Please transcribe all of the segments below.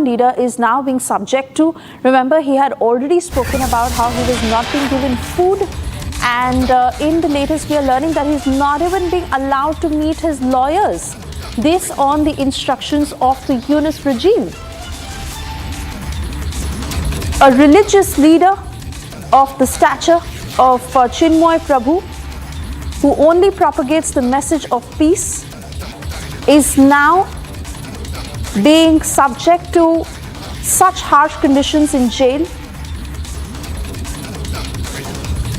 leader is now being subject to. Remember, he had already spoken about how he was not being given food, and in the latest we are learning that he's not even being allowed to meet his lawyers. This on the instructions of the Yunus regime. A religious leader of the stature of Chinmoy Prabhu, who only propagates the message of peace, is now being subject to such harsh conditions in jail.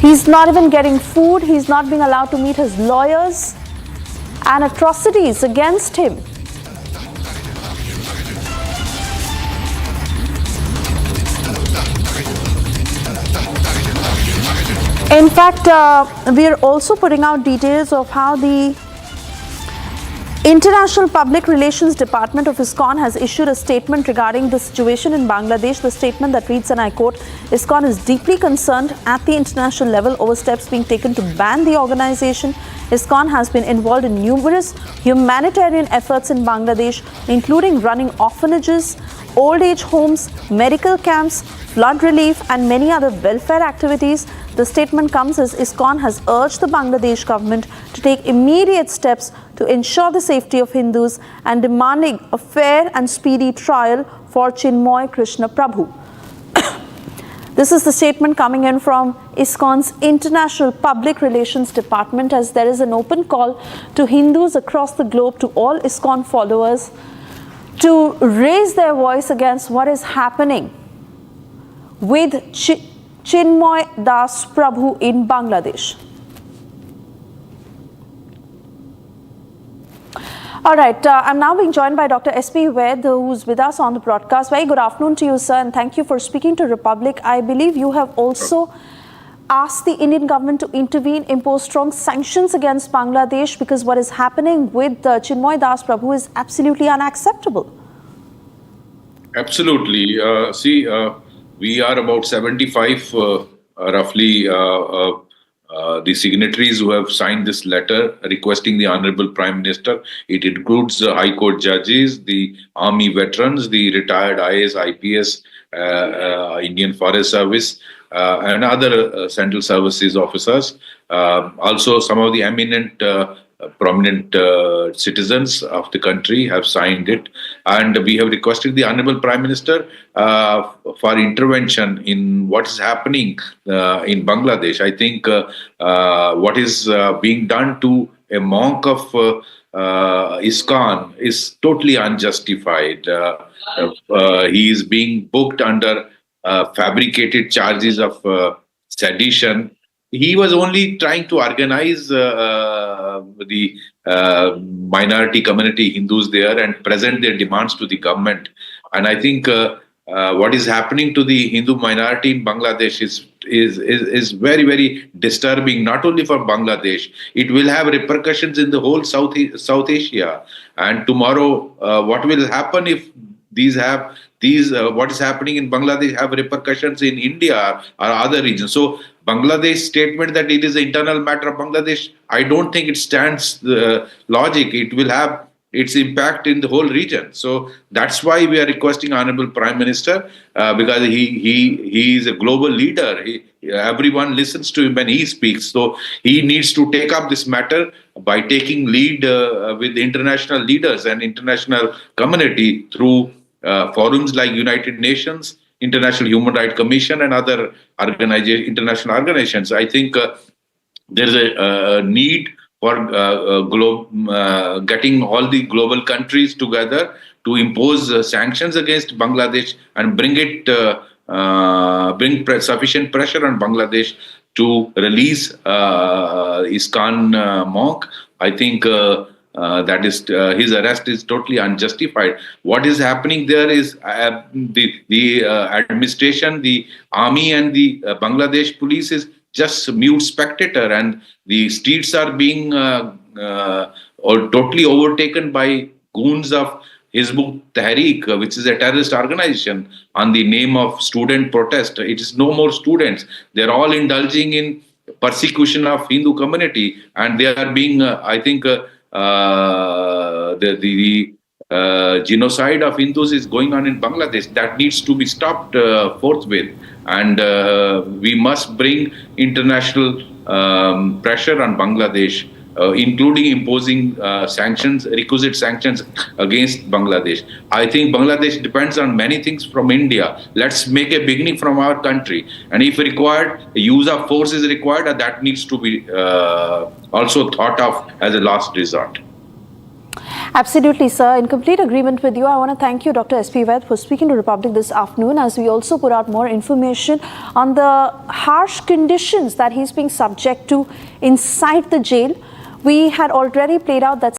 He's not even getting food, he's not being allowed to meet his lawyers, and atrocities against him. In fact, we are also putting out details of how the International Public Relations Department of ISKCON has issued a statement regarding the situation in Bangladesh. The statement that reads, and I quote, ISKCON is deeply concerned at the international level over steps being taken to ban the organization. ISKCON has been involved in numerous humanitarian efforts in Bangladesh, including running orphanages, old age homes, medical camps, flood relief, and many other welfare activities. The statement comes as ISKCON has urged the Bangladesh government to take immediate steps to ensure the safety of Hindus and demanding a fair and speedy trial for Chinmoy Krishna Prabhu. This is the statement coming in from ISKCON's International Public Relations Department, as there is an open call to Hindus across the globe, to all ISKCON followers, to raise their voice against what is happening with Chinmoy Das Prabhu in Bangladesh. All right, I'm now being joined by Dr. S.P. Vaid, who's with us on the broadcast. Very good afternoon to you, sir, and thank you for speaking to Republic. I believe you have also asked the Indian government to intervene, impose strong sanctions against Bangladesh, because what is happening with Chinmoy Das Prabhu is absolutely unacceptable. Absolutely. We are about 75, roughly, the signatories who have signed this letter requesting the Honorable Prime Minister. It includes High Court judges, the Army veterans, the retired IAS, IPS, Indian Forest Service, and other central services officers. Also, some of the eminent prominent citizens of the country have signed it, and we have requested the Honorable Prime Minister for intervention in what is happening in Bangladesh. I think what is being done to a monk of ISKCON is totally unjustified. He is being booked under fabricated charges of sedition. He was only trying to organize the minority community Hindus there and present their demands to the government. And I think what is happening to the Hindu minority in Bangladesh is very, very disturbing, not only for Bangladesh. It will have repercussions in the whole South Asia. And tomorrow, what will happen if what is happening in Bangladesh have repercussions in India or other regions? So Bangladesh statement that it is an internal matter of Bangladesh, I don't think it stands logic. It will have its impact in the whole region. So that's why we are requesting Honorable Prime Minister, because he is a global leader. Everyone listens to him when he speaks. So he needs to take up this matter by taking lead with international leaders and international community through forums like United Nations, International Human Rights Commission, and other international organizations. I think there is a need for getting all the global countries together to impose sanctions against Bangladesh and bring sufficient pressure on Bangladesh to release ISKCON monk. I think that is his arrest is totally unjustified. What is happening there is the administration, the army, and the Bangladesh police is just mute spectator, and the streets are being totally overtaken by goons of Hizb Tahrik, which is a terrorist organization, on the name of student protest. It is no more students. They're all indulging in persecution of Hindu community, and they are being, I think, the genocide of Hindus is going on in Bangladesh. That needs to be stopped forthwith. And we must bring international pressure on Bangladesh, including imposing requisite sanctions against Bangladesh. I think Bangladesh depends on many things from India. Let's make a beginning from our country. And if required, use of force is required, and that needs to be also thought of as a last resort. Absolutely, sir. In complete agreement with you. I want to thank you, Dr. S.P. Vaid, for speaking to Republic this afternoon, as we also put out more information on the harsh conditions that he's being subject to inside the jail. We had already played out that